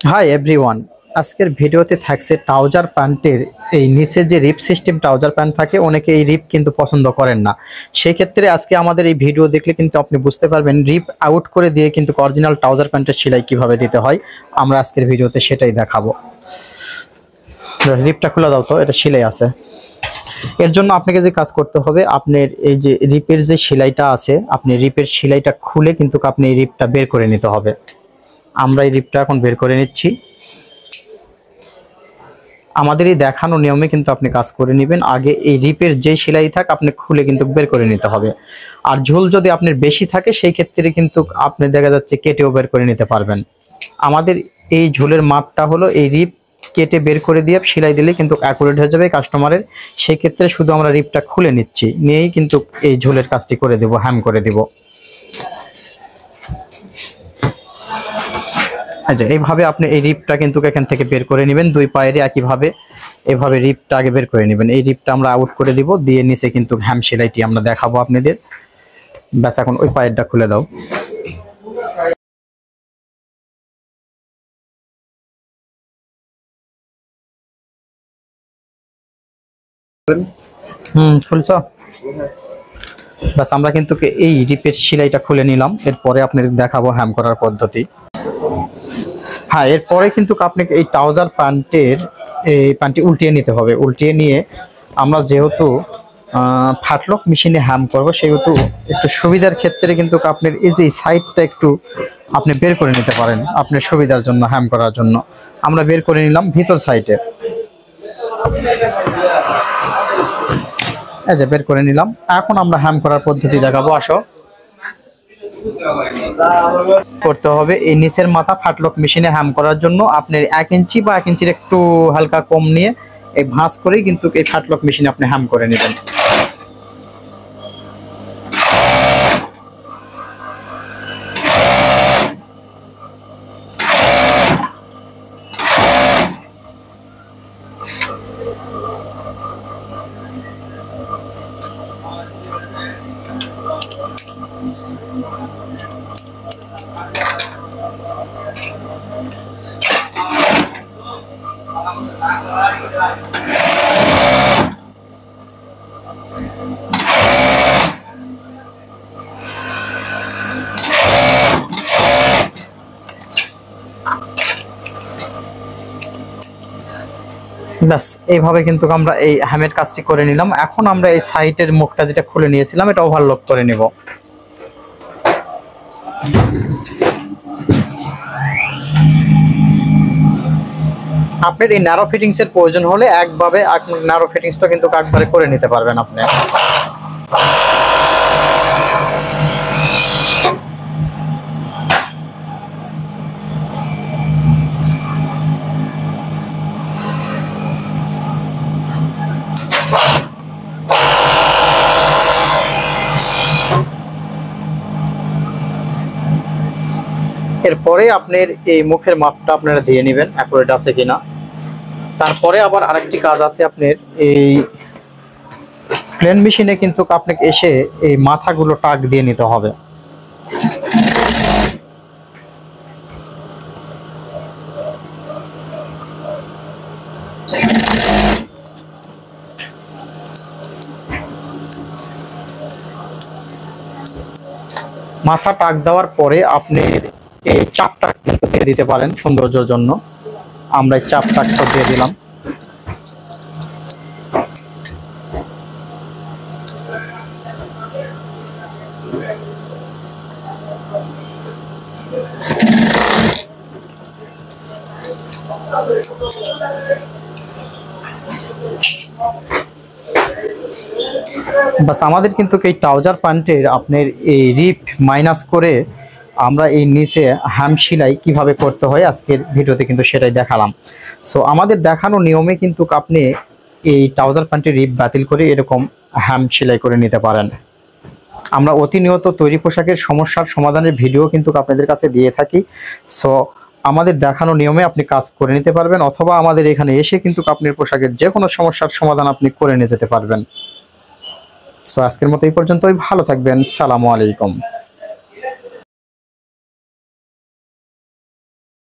Hi everyone, আজকের ভিডিওতে থাকছে ট্রাউজার প্যান্টের এই নিচে যে রিপ সিস্টেম ট্রাউজার প্যান্ট থাকে, অনেকে এই রিপ কিন্তু পছন্দ করেন না। সেই ক্ষেত্রে আজকে আমাদের এই ভিডিও দেখলে কিন্তু আপনি বুঝতে পারবেন রিপ আউট করে দিয়ে কিন্তু অরিজিনাল ট্রাউজার প্যান্টের সেলাই কিভাবে দিতে হয়। আমরা আজকের ভিডিওতে সেটাই দেখাবো। রিপটা খুলে দাও তো, এটা সেলাই আছে। এর জন্য আপনাকে যে কাজ করতে হবে, আপনার এই যে রিপের যে সেলাইটা আছে, আপনি রিপের সেলাইটা খুলে কিন্তু আপনি এই রিপটা বের করে নিতে হবে। আমরা এই রিপটা এখন বের করে নিচ্ছি। আমাদের এই দেখানো নিয়মে কিন্তু আপনি কাজ করে নেবেন। আগে এই রিপের যে সেলাই থাক আপনি খুলে কিন্তু বের করে নিতে হবে। আর ঝোল যদি আপনার বেশি থাকে সেই ক্ষেত্রে কিন্তু আপনি দেখা যাচ্ছে কেটেও বের করে নিতে পারবেন। আমাদের এই ঝোলের মাপটা হলো এই রিপ কেটে বের করে দিয়ে সেলাই দিলে কিন্তু অ্যাকুরেট হয়ে যাবে কাস্টমারের। সেই ক্ষেত্রে শুধু আমরা রিপটা খুলে নিচ্ছি, নিয়েই কিন্তু এই ঝোলের কাজটি করে দেব, হ্যাম করে দেব। আচ্ছা, এইভাবে আপনি এই রিপটা কিন্তু এখান থেকে বের করে নেবেন। দুই পায়ের একইভাবে এভাবে রিপটা আগে বের করে নেবেন। এই রিপটা আমরা আউট করে দিব, দিয়ে নিচে কিন্তু হ্যাম সেলাইটি আমরা দেখাবো আপনাদের। ব্যাস, এখন ওই পায়েরটা খুলে দাও। খুলছ? ব্যাস, আমরা কিন্তু এই রিপের সেলাইটা খুলে নিলাম। এরপরে আপনাদের দেখাবো হ্যাম করার পদ্ধতি। হ্যাঁ, এরপরে কিন্তু আপনাকে এই ট্রাউজার প্যান্টের এই প্যান্টটি উল্টিয়ে নিতে হবে। উল্টিয়ে নিয়ে আমরা যেহেতু ফাটলক মেশিনে হ্যাম করবো, সেহেতু একটু সুবিধার ক্ষেত্রে কিন্তু আপনার এই যে সাইডটা একটু আপনি বের করে নিতে পারেন আপনার সুবিধার জন্য। হ্যাম করার জন্য আমরা বের করে নিলাম ভিতর সাইডে। এই যে বের করে নিলাম। এখন আমরা হ্যাম করার পদ্ধতি দেখাবো, আসো। করতে হবে এই নিচের মাথা ফাটলক মেশিনে হ্যাম করার জন্য আপনার 1 ইঞ্চি বা 1 ইঞ্চির একটু হালকা কম নিয়ে এই ভাঁজ করেই কিন্তু এই ফাটলক মেশিনে আপনি হ্যাম করে নেবেন। ব্যাস, এইভাবে কিন্তু আমরা এই হ্যামের কাজটি করে নিলাম। এখন আমরা এই সাইডের মুখটা যেটা খুলে নিয়েছিলাম এটা ওভারলক করে নিব। আপনার এই ন্যারো ফিটিংস এর প্রয়োজন হলে একভাবে ন্যারো ফিটিংসটা কিন্তু একবারে করে নিতে পারবেন আপনি। এরপরে আপনার এই মুখের মাপটা আপনারা দিয়ে নেবেন অ্যাকুরেট আছে কিনা। তারপরে আবার আরেকটি কাজ আছে, আপনার এই প্লেন মেশিনে কিন্তু আপনাকে এসে এই মাথাগুলো টাক দিয়ে নিতে হবে। মাথা টাক দেওয়ার পরে আপনি এই চাপটা দিয়ে দিতে পারেন সৌন্দর্যের জন্য। আমরা এই চাপটা দিয়ে দিলাম। বাস, আমাদের কিন্তু এই ট্রাউজার প্যান্টের আপনার এই রিপ মাইনাস করে আমরা এই নিচে হ্যাম সেলাই কিভাবে করতে হয় আজকের ভিডিওতে কিন্তু সেটাই দেখালাম। সো আমাদের দেখানো নিয়মে কিন্তু আপনি এই ট্রাউজার প্যান্টের রিপ বাতিল করে এরকম হ্যাম সেলাই করে নিতে পারেন। আমরা অতিনিয়ত তৈরি পোশাকের সমস্যার সমাধানের ভিডিও কিন্তু আপনাদের কাছে দিয়ে থাকি। সো আমাদের দেখানো নিয়মে আপনি কাজ করে নিতে পারবেন, অথবা আমাদের এখানে এসে কিন্তু আপনার পোশাকের যে কোনো সমস্যার সমাধান আপনি করে নিয়ে যেতে পারবেন। সো আজকের মতো এই পর্যন্তই। ভালো থাকবেন। সালামু আলাইকুম।